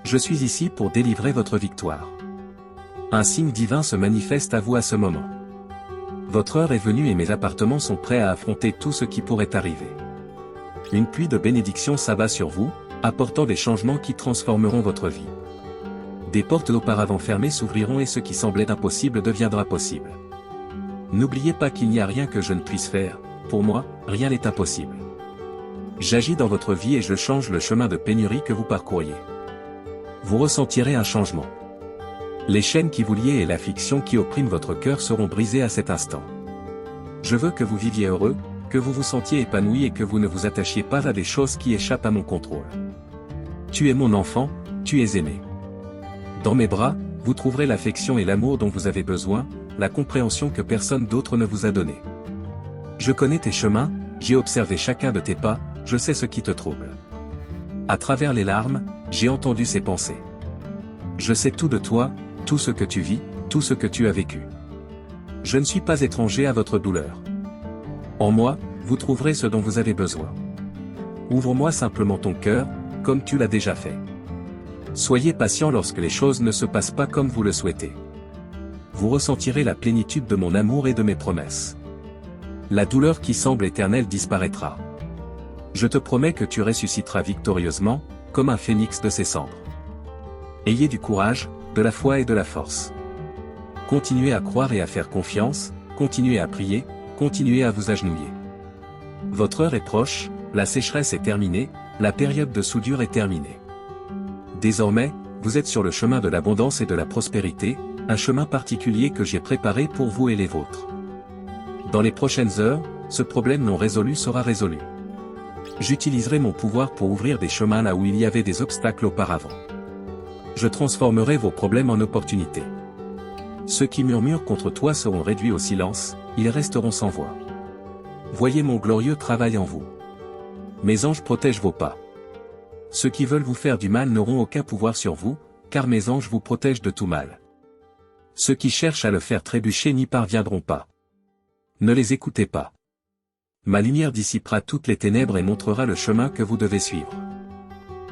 Je suis ici pour délivrer votre victoire. Un signe divin se manifeste à vous à ce moment. Votre heure est venue et mes appartements sont prêts à affronter tout ce qui pourrait arriver. Une pluie de bénédictions s'abat sur vous, apportant des changements qui transformeront votre vie. Des portes auparavant fermées s'ouvriront et ce qui semblait impossible deviendra possible. N'oubliez pas qu'il n'y a rien que je ne puisse faire, pour moi, rien n'est impossible. J'agis dans votre vie et je change le chemin de pénurie que vous parcouriez. Vous ressentirez un changement. Les chaînes qui vous liaient et l'affliction qui opprime votre cœur seront brisées à cet instant. Je veux que vous viviez heureux, que vous vous sentiez épanoui et que vous ne vous attachiez pas à des choses qui échappent à mon contrôle. Tu es mon enfant, tu es aimé. Dans mes bras, vous trouverez l'affection et l'amour dont vous avez besoin, la compréhension que personne d'autre ne vous a donnée. Je connais tes chemins, j'ai observé chacun de tes pas, je sais ce qui te trouble. À travers les larmes, j'ai entendu ces pensées. Je sais tout de toi, tout ce que tu vis, tout ce que tu as vécu. Je ne suis pas étranger à votre douleur. En moi, vous trouverez ce dont vous avez besoin. Ouvre-moi simplement ton cœur, comme tu l'as déjà fait. Soyez patient lorsque les choses ne se passent pas comme vous le souhaitez. Vous ressentirez la plénitude de mon amour et de mes promesses. La douleur qui semble éternelle disparaîtra. Je te promets que tu ressusciteras victorieusement, comme un phénix de ses cendres. Ayez du courage, de la foi et de la force. Continuez à croire et à faire confiance, continuez à prier, continuez à vous agenouiller. Votre heure est proche, la sécheresse est terminée, la période de soudure est terminée. Désormais, vous êtes sur le chemin de l'abondance et de la prospérité, un chemin particulier que j'ai préparé pour vous et les vôtres. Dans les prochaines heures, ce problème non résolu sera résolu. J'utiliserai mon pouvoir pour ouvrir des chemins là où il y avait des obstacles auparavant. Je transformerai vos problèmes en opportunités. Ceux qui murmurent contre toi seront réduits au silence, ils resteront sans voix. Voyez mon glorieux travail en vous. Mes anges protègent vos pas. Ceux qui veulent vous faire du mal n'auront aucun pouvoir sur vous, car mes anges vous protègent de tout mal. Ceux qui cherchent à le faire trébucher n'y parviendront pas. Ne les écoutez pas. Ma lumière dissipera toutes les ténèbres et montrera le chemin que vous devez suivre.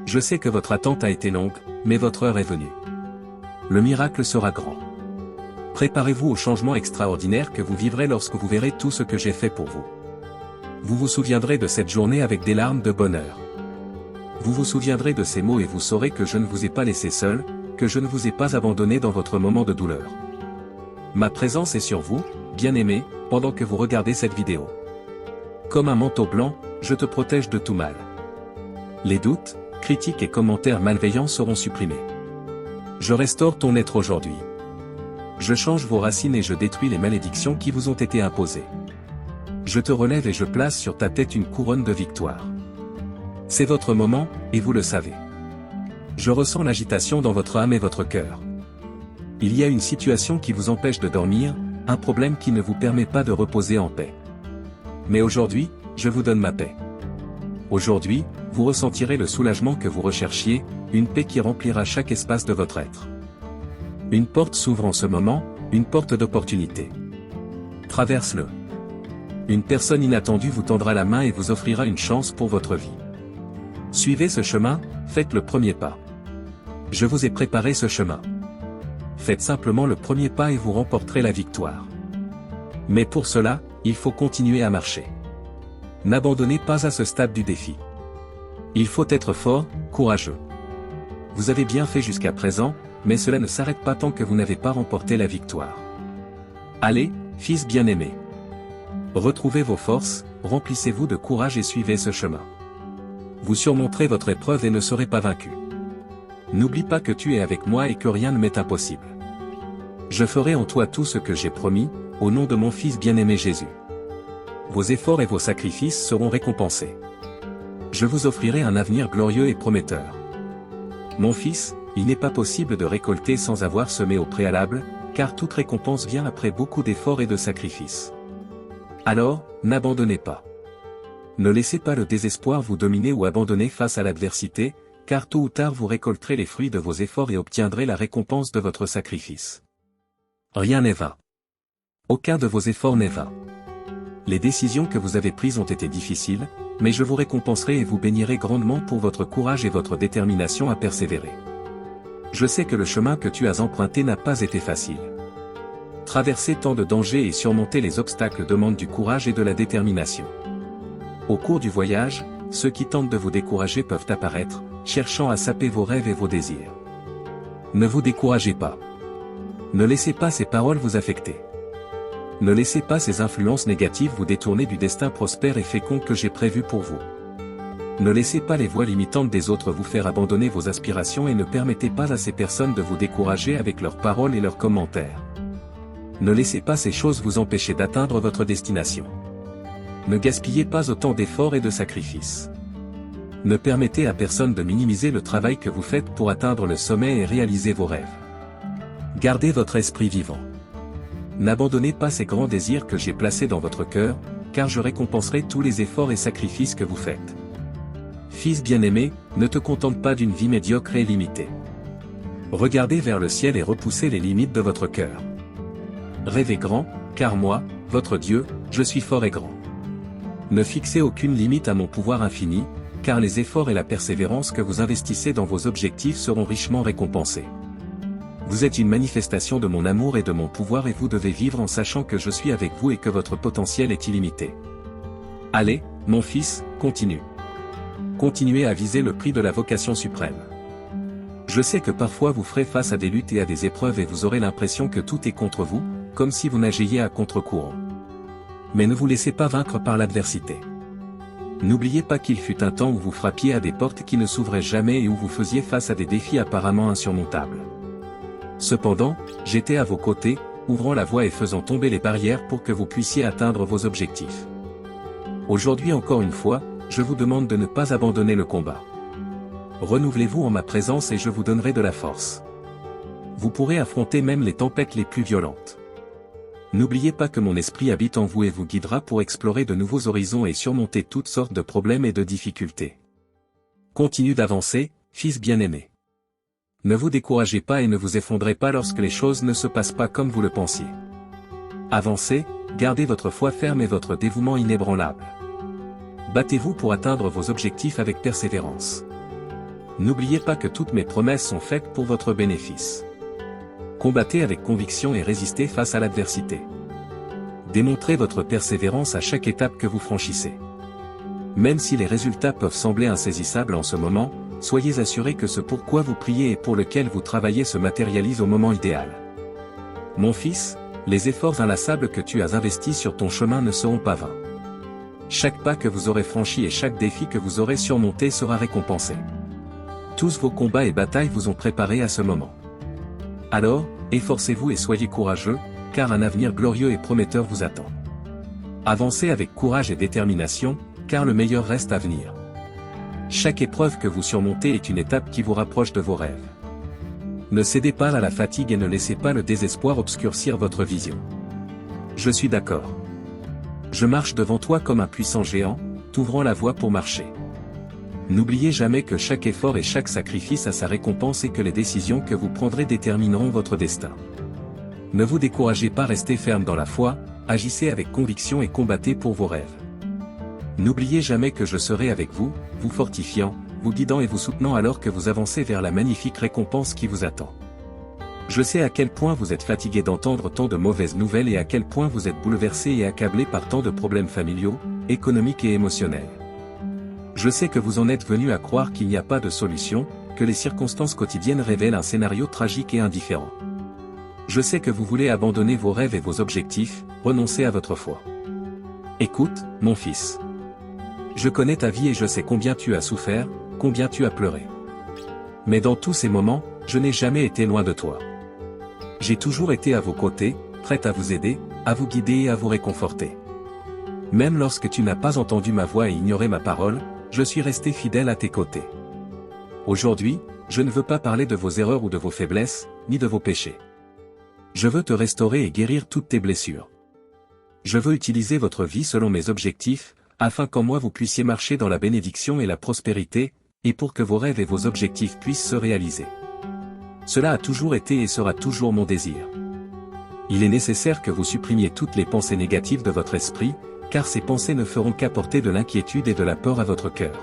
Je sais que votre attente a été longue, mais votre heure est venue. Le miracle sera grand. Préparez-vous au changement extraordinaire que vous vivrez lorsque vous verrez tout ce que j'ai fait pour vous. Vous vous souviendrez de cette journée avec des larmes de bonheur. Vous vous souviendrez de ces mots et vous saurez que je ne vous ai pas laissé seul, que je ne vous ai pas abandonné dans votre moment de douleur. Ma présence est sur vous, bien-aimé, pendant que vous regardez cette vidéo. Comme un manteau blanc, je te protège de tout mal. Les doutes, critiques et commentaires malveillants seront supprimés. Je restaure ton être aujourd'hui. Je change vos racines et je détruis les malédictions qui vous ont été imposées. Je te relève et je place sur ta tête une couronne de victoire. C'est votre moment, et vous le savez. Je ressens l'agitation dans votre âme et votre cœur. Il y a une situation qui vous empêche de dormir, un problème qui ne vous permet pas de reposer en paix. Mais aujourd'hui, je vous donne ma paix. Aujourd'hui, vous ressentirez le soulagement que vous recherchiez, une paix qui remplira chaque espace de votre être. Une porte s'ouvre en ce moment, une porte d'opportunité. Traverse-le. Une personne inattendue vous tendra la main et vous offrira une chance pour votre vie. Suivez ce chemin, faites le premier pas. Je vous ai préparé ce chemin. Faites simplement le premier pas et vous remporterez la victoire. Mais pour cela, il faut continuer à marcher. N'abandonnez pas à ce stade du défi. Il faut être fort, courageux. Vous avez bien fait jusqu'à présent, mais cela ne s'arrête pas tant que vous n'avez pas remporté la victoire. Allez, fils bien-aimé. Retrouvez vos forces, remplissez-vous de courage et suivez ce chemin. Vous surmonterez votre épreuve et ne serez pas vaincu. N'oublie pas que tu es avec moi et que rien ne m'est impossible. Je ferai en toi tout ce que j'ai promis, au nom de mon Fils bien-aimé Jésus. Vos efforts et vos sacrifices seront récompensés. Je vous offrirai un avenir glorieux et prometteur. Mon fils, il n'est pas possible de récolter sans avoir semé au préalable, car toute récompense vient après beaucoup d'efforts et de sacrifices. Alors, n'abandonnez pas. Ne laissez pas le désespoir vous dominer ou abandonner face à l'adversité, car tôt ou tard vous récolterez les fruits de vos efforts et obtiendrez la récompense de votre sacrifice. Rien n'est vain. Aucun de vos efforts n'est vain. Les décisions que vous avez prises ont été difficiles, mais je vous récompenserai et vous bénirai grandement pour votre courage et votre détermination à persévérer. Je sais que le chemin que tu as emprunté n'a pas été facile. Traverser tant de dangers et surmonter les obstacles demande du courage et de la détermination. Au cours du voyage, ceux qui tentent de vous décourager peuvent apparaître, cherchant à saper vos rêves et vos désirs. Ne vous découragez pas. Ne laissez pas ces paroles vous affecter. Ne laissez pas ces influences négatives vous détourner du destin prospère et fécond que j'ai prévu pour vous. Ne laissez pas les voix limitantes des autres vous faire abandonner vos aspirations et ne permettez pas à ces personnes de vous décourager avec leurs paroles et leurs commentaires. Ne laissez pas ces choses vous empêcher d'atteindre votre destination. Ne gaspillez pas autant d'efforts et de sacrifices. Ne permettez à personne de minimiser le travail que vous faites pour atteindre le sommet et réaliser vos rêves. Gardez votre esprit vivant. N'abandonnez pas ces grands désirs que j'ai placés dans votre cœur, car je récompenserai tous les efforts et sacrifices que vous faites. Fils bien-aimé, ne te contente pas d'une vie médiocre et limitée. Regardez vers le ciel et repoussez les limites de votre cœur. Rêvez grand, car moi, votre Dieu, je suis fort et grand. Ne fixez aucune limite à mon pouvoir infini, car les efforts et la persévérance que vous investissez dans vos objectifs seront richement récompensés. Vous êtes une manifestation de mon amour et de mon pouvoir et vous devez vivre en sachant que je suis avec vous et que votre potentiel est illimité. Allez, mon fils, continue. Continuez à viser le prix de la vocation suprême. Je sais que parfois vous ferez face à des luttes et à des épreuves et vous aurez l'impression que tout est contre vous, comme si vous nagiez à contre-courant. Mais ne vous laissez pas vaincre par l'adversité. N'oubliez pas qu'il fut un temps où vous frappiez à des portes qui ne s'ouvraient jamais et où vous faisiez face à des défis apparemment insurmontables. Cependant, j'étais à vos côtés, ouvrant la voie et faisant tomber les barrières pour que vous puissiez atteindre vos objectifs. Aujourd'hui encore une fois, je vous demande de ne pas abandonner le combat. Renouvelez-vous en ma présence et je vous donnerai de la force. Vous pourrez affronter même les tempêtes les plus violentes. N'oubliez pas que mon esprit habite en vous et vous guidera pour explorer de nouveaux horizons et surmonter toutes sortes de problèmes et de difficultés. Continuez d'avancer, fils bien-aimé. Ne vous découragez pas et ne vous effondrez pas lorsque les choses ne se passent pas comme vous le pensiez. Avancez, gardez votre foi ferme et votre dévouement inébranlable. Battez-vous pour atteindre vos objectifs avec persévérance. N'oubliez pas que toutes mes promesses sont faites pour votre bénéfice. Combattez avec conviction et résistez face à l'adversité. Démontrez votre persévérance à chaque étape que vous franchissez. Même si les résultats peuvent sembler insaisissables en ce moment, soyez assurés que ce pourquoi vous priez et pour lequel vous travaillez se matérialise au moment idéal. Mon fils, les efforts inlassables que tu as investis sur ton chemin ne seront pas vains. Chaque pas que vous aurez franchi et chaque défi que vous aurez surmonté sera récompensé. Tous vos combats et batailles vous ont préparé à ce moment. Alors, efforcez-vous et soyez courageux, car un avenir glorieux et prometteur vous attend. Avancez avec courage et détermination, car le meilleur reste à venir. Chaque épreuve que vous surmontez est une étape qui vous rapproche de vos rêves. Ne cédez pas à la fatigue et ne laissez pas le désespoir obscurcir votre vision. Je suis d'accord. Je marche devant toi comme un puissant géant, t'ouvrant la voie pour marcher. N'oubliez jamais que chaque effort et chaque sacrifice a sa récompense et que les décisions que vous prendrez détermineront votre destin. Ne vous découragez pas, restez ferme dans la foi, agissez avec conviction et combattez pour vos rêves. N'oubliez jamais que je serai avec vous, vous fortifiant, vous guidant et vous soutenant alors que vous avancez vers la magnifique récompense qui vous attend. Je sais à quel point vous êtes fatigué d'entendre tant de mauvaises nouvelles et à quel point vous êtes bouleversé et accablé par tant de problèmes familiaux, économiques et émotionnels. Je sais que vous en êtes venu à croire qu'il n'y a pas de solution, que les circonstances quotidiennes révèlent un scénario tragique et indifférent. Je sais que vous voulez abandonner vos rêves et vos objectifs, renoncer à votre foi. Écoute, mon fils. Je connais ta vie et je sais combien tu as souffert, combien tu as pleuré. Mais dans tous ces moments, je n'ai jamais été loin de toi. J'ai toujours été à vos côtés, prêt à vous aider, à vous guider et à vous réconforter. Même lorsque tu n'as pas entendu ma voix et ignoré ma parole, je suis resté fidèle à tes côtés. Aujourd'hui, je ne veux pas parler de vos erreurs ou de vos faiblesses, ni de vos péchés. Je veux te restaurer et guérir toutes tes blessures. Je veux utiliser votre vie selon mes objectifs, afin qu'en moi vous puissiez marcher dans la bénédiction et la prospérité, et pour que vos rêves et vos objectifs puissent se réaliser. Cela a toujours été et sera toujours mon désir. Il est nécessaire que vous supprimiez toutes les pensées négatives de votre esprit, car ces pensées ne feront qu'apporter de l'inquiétude et de la peur à votre cœur.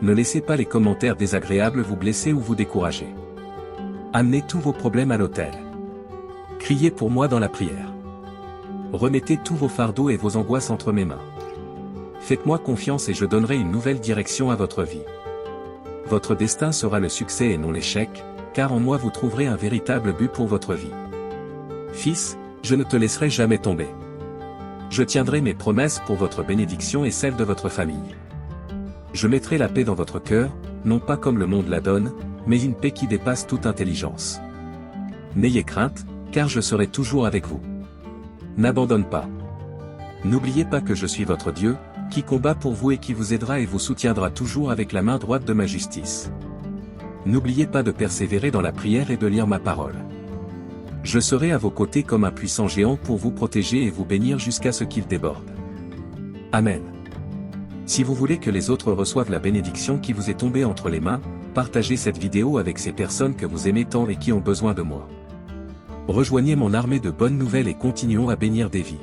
Ne laissez pas les commentaires désagréables vous blesser ou vous décourager. Amenez tous vos problèmes à l'autel. Criez pour moi dans la prière. Remettez tous vos fardeaux et vos angoisses entre mes mains. Faites-moi confiance et je donnerai une nouvelle direction à votre vie. Votre destin sera le succès et non l'échec, car en moi vous trouverez un véritable but pour votre vie. Fils, je ne te laisserai jamais tomber. Je tiendrai mes promesses pour votre bénédiction et celle de votre famille. Je mettrai la paix dans votre cœur, non pas comme le monde la donne, mais une paix qui dépasse toute intelligence. N'ayez crainte, car je serai toujours avec vous. N'abandonne pas. N'oubliez pas que je suis votre Dieu, qui combat pour vous et qui vous aidera et vous soutiendra toujours avec la main droite de ma justice. N'oubliez pas de persévérer dans la prière et de lire ma parole. Je serai à vos côtés comme un puissant géant pour vous protéger et vous bénir jusqu'à ce qu'il déborde. Amen. Si vous voulez que les autres reçoivent la bénédiction qui vous est tombée entre les mains, partagez cette vidéo avec ces personnes que vous aimez tant et qui ont besoin de moi. Rejoignez mon armée de bonnes nouvelles et continuons à bénir des vies.